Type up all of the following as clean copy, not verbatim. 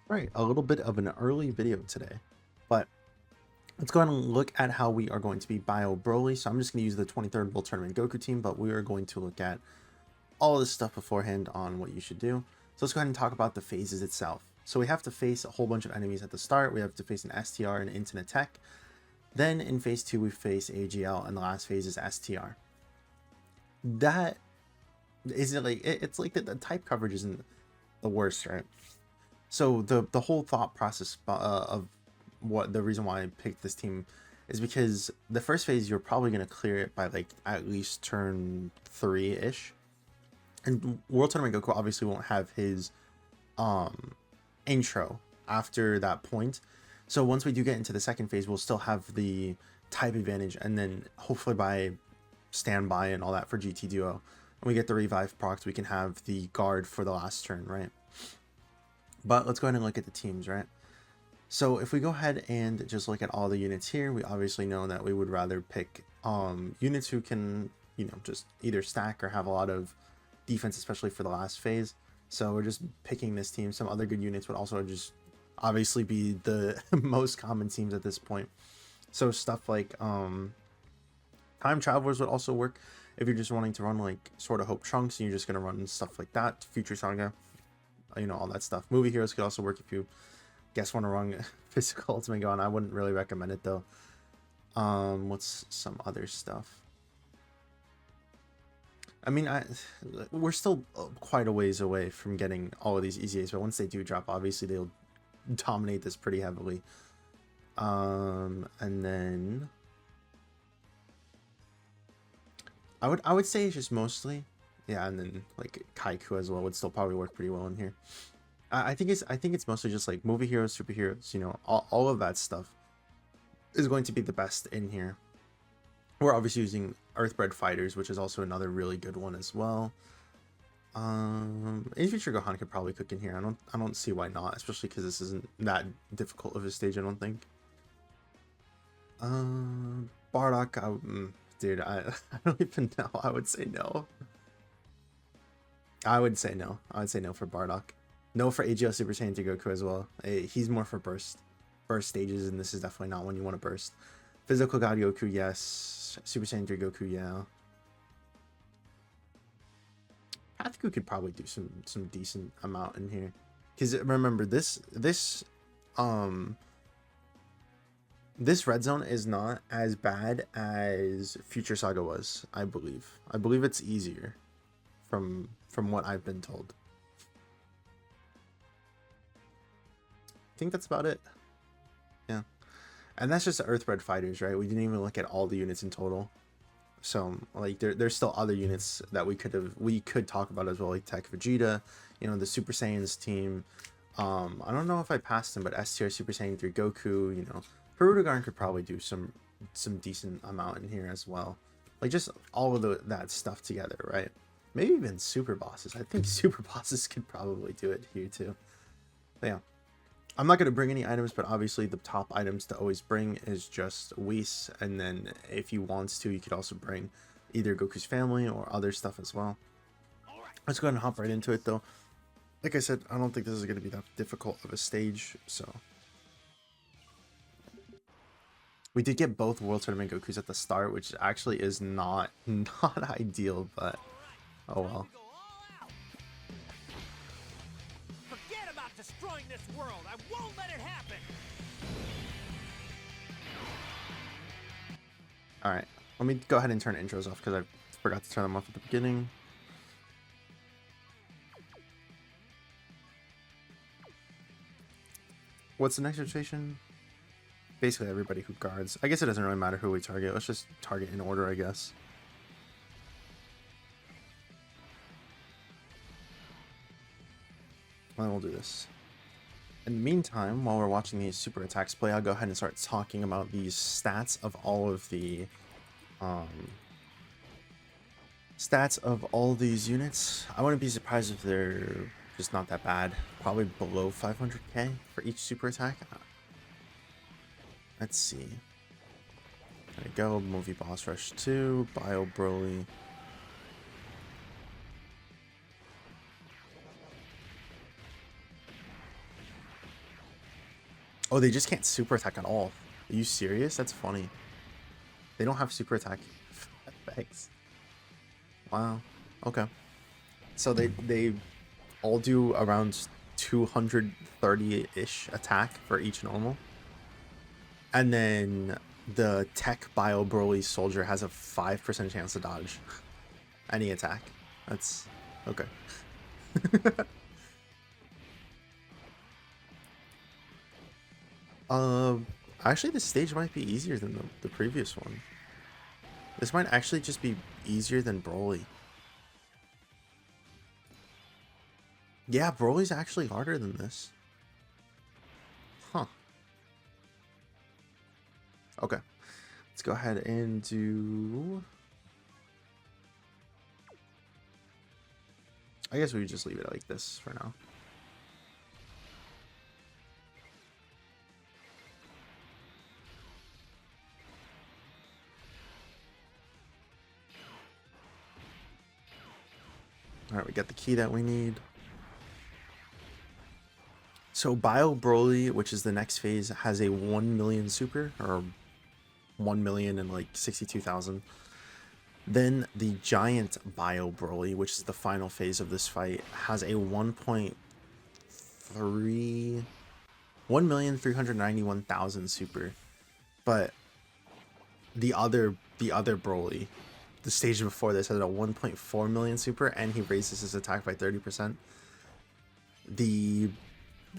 Right, a little bit of an early video today, but let's go ahead and look at how we are going to be Bio Broly. So I'm just going to use the 23rd World Tournament Goku team, but we are going to look at all this stuff beforehand on what you should do. So let's go ahead and talk about the phases itself. So we have to face a whole bunch of enemies at the start. We have to face an STR and Internet Tech. Then in phase 2 we face AGL, and the last phase is STR. That isn't like it's like the type coverage isn't the worst, right? So the whole thought process of what the reason why I picked this team is because the first phase you're probably going to clear it by like at least turn 3-ish, and World Tournament Goku obviously won't have his intro after that point. So once we do get into the second phase, we'll still have the type advantage, and then hopefully by standby and all that for GT Duo, and we get the revive procs, we can have the guard for the last turn, right? But let's go ahead and look at the teams, right? So if we go ahead and just look at all the units here, we obviously know that we would rather pick units who can, you know, just either stack or have a lot of defense, especially for the last phase. So we're just picking this team. Some other good units would also just obviously be the most common teams at this point. So stuff like Time Travelers would also work if you're just wanting to run like Sword of Hope Trunks and you're just going to run stuff like that. Future Saga, you know, all that stuff. Movie Heroes could also work if you want to run Physical Ultimate Gun. I wouldn't really recommend it though. What's some other stuff? I mean, we're still quite a ways away from getting all of these EZAs, but once they do drop, obviously they'll dominate this pretty heavily. And then I would say it's just mostly, yeah, and then like Kaiku as well would still probably work pretty well in here. I think it's mostly just like movie heroes, superheroes, you know, all of that stuff is going to be the best in here. We're obviously using Earthbred Fighters, which is also another really good one as well. In future Gohan could probably cook in here. I don't see why not, especially because this isn't that difficult of a stage, I don't think. Bardock, dude, I don't even know. I would say no. I would say no for Bardock. No for AGL Super Saiyan 3 Goku as well. He's more for burst stages, and this is definitely not one you want to burst. Physical God Goku, yes. Super Saiyan 3 Goku, yeah. Pathku could probably do some decent amount in here, because remember this red zone is not as bad as Future Saga was. I believe it's easier from what I've been told. I think that's about it. Yeah, and that's just the Earthbred Fighters, right? We didn't even look at all the units in total. So like there's still other units that we could talk about as well, like Tech Vegeta, you know, the Super Saiyans team. I don't know if I passed them, but STR Super Saiyan 3 Goku, you know, Perudogarn could probably do some decent amount in here as well. Like just all of that stuff together, right? Maybe even super bosses. I think super bosses could probably do it here too. But yeah, I'm not going to bring any items, but obviously the top items to always bring is just Whis, and then if you want to, you could also bring either Goku's family or other stuff as well. Let's go ahead and hop right into it though. Like I said, I don't think this is going to be that difficult of a stage, so. We did get both World Tournament Gokus at the start, which actually is not ideal, but oh well. Forget about destroying this world. I won't let it happen. All right, let me go ahead and turn intros off because I forgot to turn them off at the beginning. What's the next rotation? Basically everybody who guards. I guess it doesn't really matter who we target. Let's just target in order, I guess. And then we'll do this. In the meantime, while we're watching these super attacks play, I'll go ahead and start talking about these stats of all of the these units. I wouldn't be surprised if they're just not that bad. Probably below 500k for each super attack. Let's see. There we go. Movie Boss Rush 2, Bio Broly. Oh, they just can't super attack at all. Are you serious? That's funny. They don't have super attack effects. Wow. Okay. So they all do around 230-ish attack for each normal. And then the Tech Bio Broly Soldier has a 5% chance to dodge any attack. That's okay. Actually, this stage might be easier than the previous one. This might actually just be easier than Broly. Yeah, Broly's actually harder than this. Huh. Okay. Let's go ahead and do... I guess we would just leave it like this for now. Alright, we got the key that we need. So Bio Broly, which is the next phase, has a 1 million super, or 1 million and like 62,000. Then the Giant Bio Broly, which is the final phase of this fight, has a 1,391,000 super. But the other Broly, the stage before this, has a 1.4 million super, and he raises his attack by 30%. The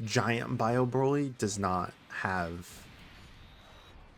Giant Bio Broly does not have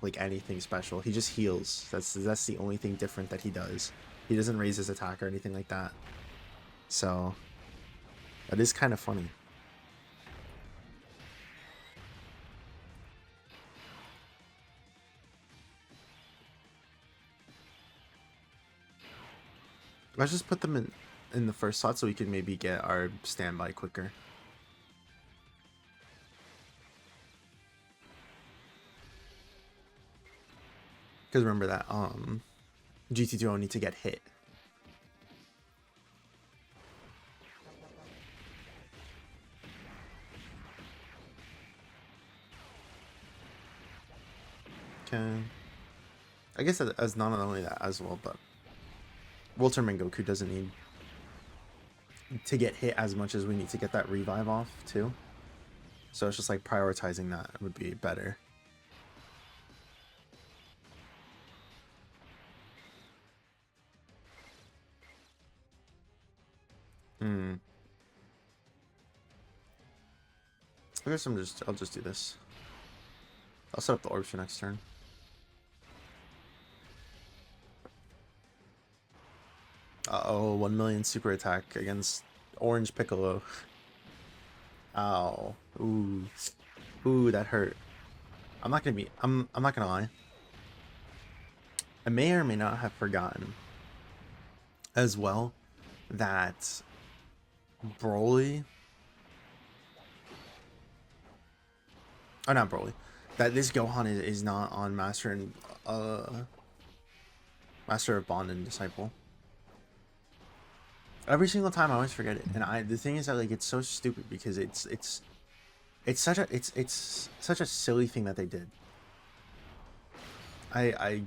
like anything special. He just heals. That's the only thing different that he does. He doesn't raise his attack or anything like that. So that is kind of funny. Let's just put them in the first slot so we can maybe get our standby quicker. Because remember that GT2 need to get hit. Okay. I guess as not only that as well, but Ultraman Goku doesn't need to get hit as much as we need to get that revive off too. So it's just like prioritizing that would be better. I guess I'll just do this. I'll set up the orbs for next turn. Uh-oh, 1 million super attack against Orange Piccolo. Ow. Ooh. Ooh, that hurt. I'm not gonna lie. I may or may not have forgotten as well that Broly... Oh, not Broly. That this Gohan is not on Master of Bond and Disciple. Every single time I always forget it, and the thing is that like it's so stupid because it's such a silly thing that they did. I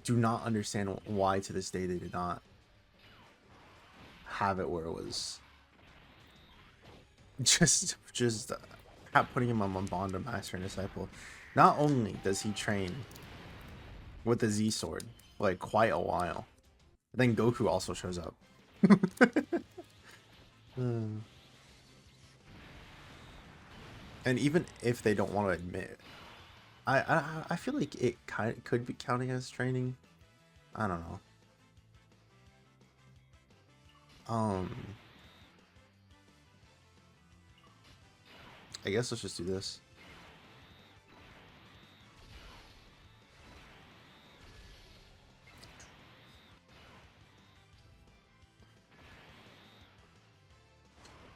do not understand why to this day they did not have it where it was just putting him on Bond and Master and Disciple. Not only does he train with the Z sword like quite a while, but then Goku also shows up. And even if they don't want to admit it, I feel like it could be counting as training. I don't know. I guess let's just do this.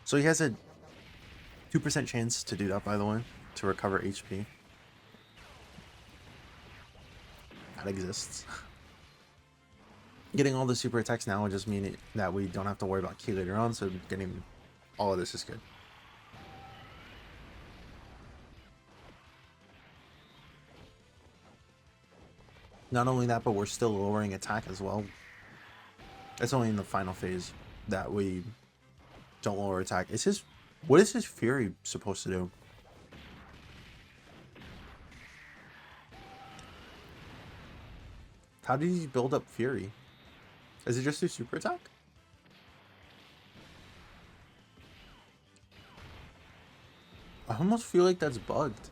So he has a 2% chance to do that, by the way, to recover HP. That exists. Getting all the super attacks now would just mean that we don't have to worry about Ki later on, so getting all of this is good. Not only that, but we're still lowering attack as well. It's only in the final phase that we don't lower attack. Is his... What is his Fury supposed to do? How did he build up Fury? Is it just through super attack? I almost feel like that's bugged.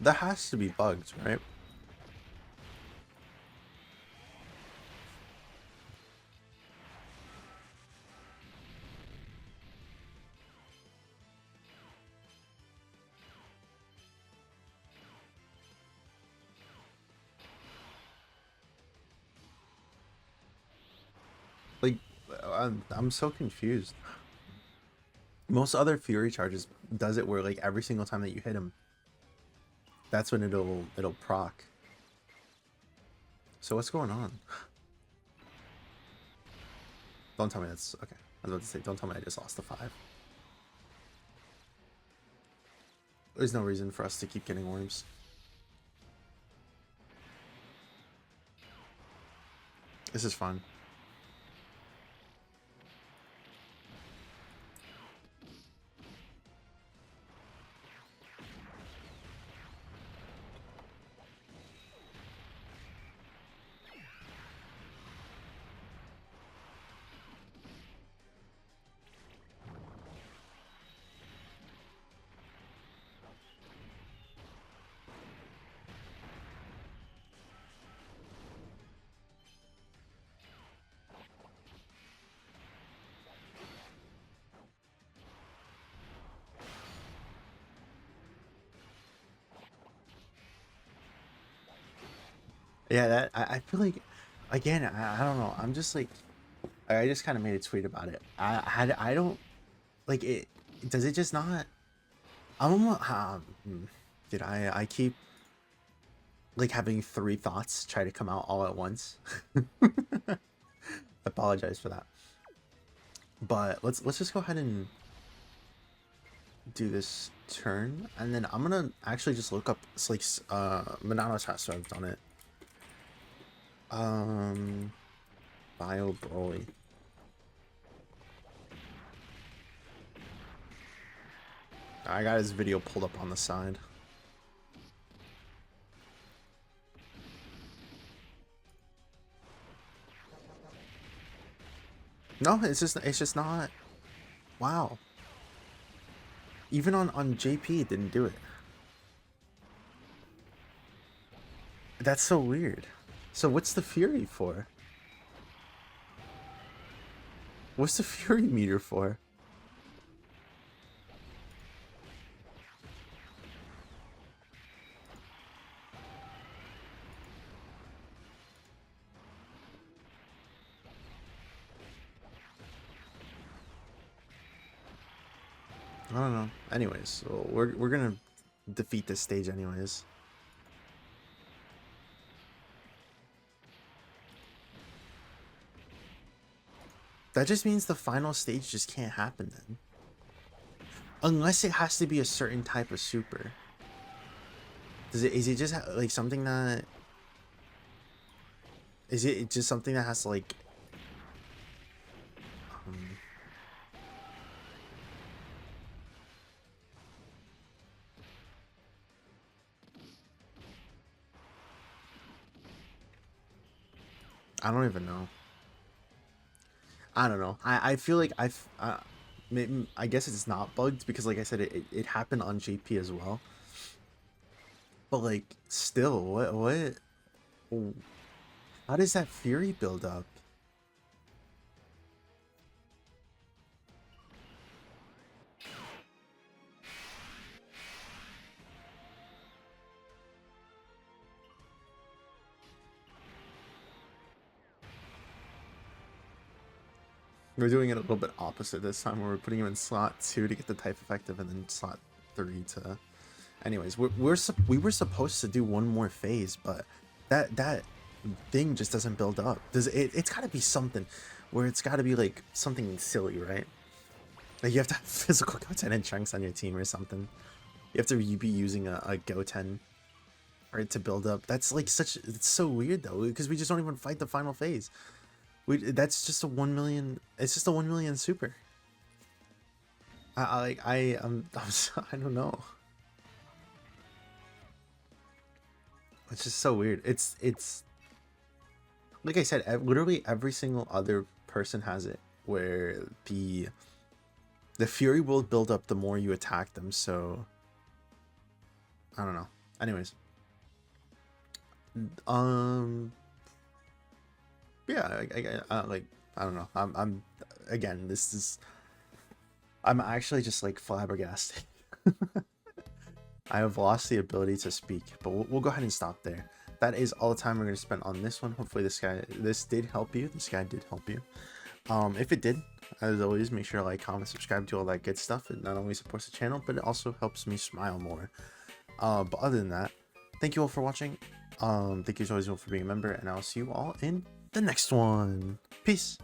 That has to be bugged, right? Like, I'm so confused. Most other Fury charges does it where like every single time that you hit him, that's when it'll proc. So what's going on? Don't tell me that's okay. I was about to say, don't tell me I just lost the 5. There's no reason for us to keep getting worms. This is fun. Yeah, that I feel like, again, I don't know. I'm just like, I just kind of made a tweet about it. I don't like it. Does it just not? I'm almost, did I keep like having 3 thoughts try to come out all at once. Apologize for that. But let's just go ahead and do this turn, and then I'm gonna actually just look up Slake's Monado chat, so I've done it. Bio Broly. I got his video pulled up on the side. No, it's just not. Wow. Even on JP, it didn't do it. That's so weird. So what's the Fury for? What's the Fury meter for? I don't know. Anyways, so we're gonna defeat this stage anyways. That just means the final stage just can't happen then. Unless it has to be a certain type of super. Is it just like something that... Is it just something that has to like... I don't even know. I don't know. I feel like maybe, I guess it's not bugged because like I said, it happened on JP as well. But like, still, what? How does that Fury build up? We're doing it a little bit opposite this time, where we're putting him in slot 2 to get the type effective, and then slot 3 to... Anyways, we were supposed to do one more phase, but that thing just doesn't build up. It's got to be something where it's got to be like something silly, right? Like you have to have physical Goten and Trunks on your team or something. You have to be using a Goten or to build up. That's like it's so weird though, because we just don't even fight the final phase. That's just a 1 million. It's just a 1 million super. I don't know. It's just so weird. It's like I said, literally every single other person has it, where the fury will build up the more you attack them. So I don't know. Anyways, yeah, like I don't know. I'm again. I'm actually just like flabbergasted. I have lost the ability to speak, but we'll go ahead and stop there. That is all the time we're going to spend on this one. Hopefully this did help you. This guy did help you. If it did, as always, make sure to like, comment, subscribe, do all that good stuff. It not only supports the channel, but it also helps me smile more. But other than that, thank you all for watching. Thank you as always for being a member, and I'll see you all in the next one. Peace.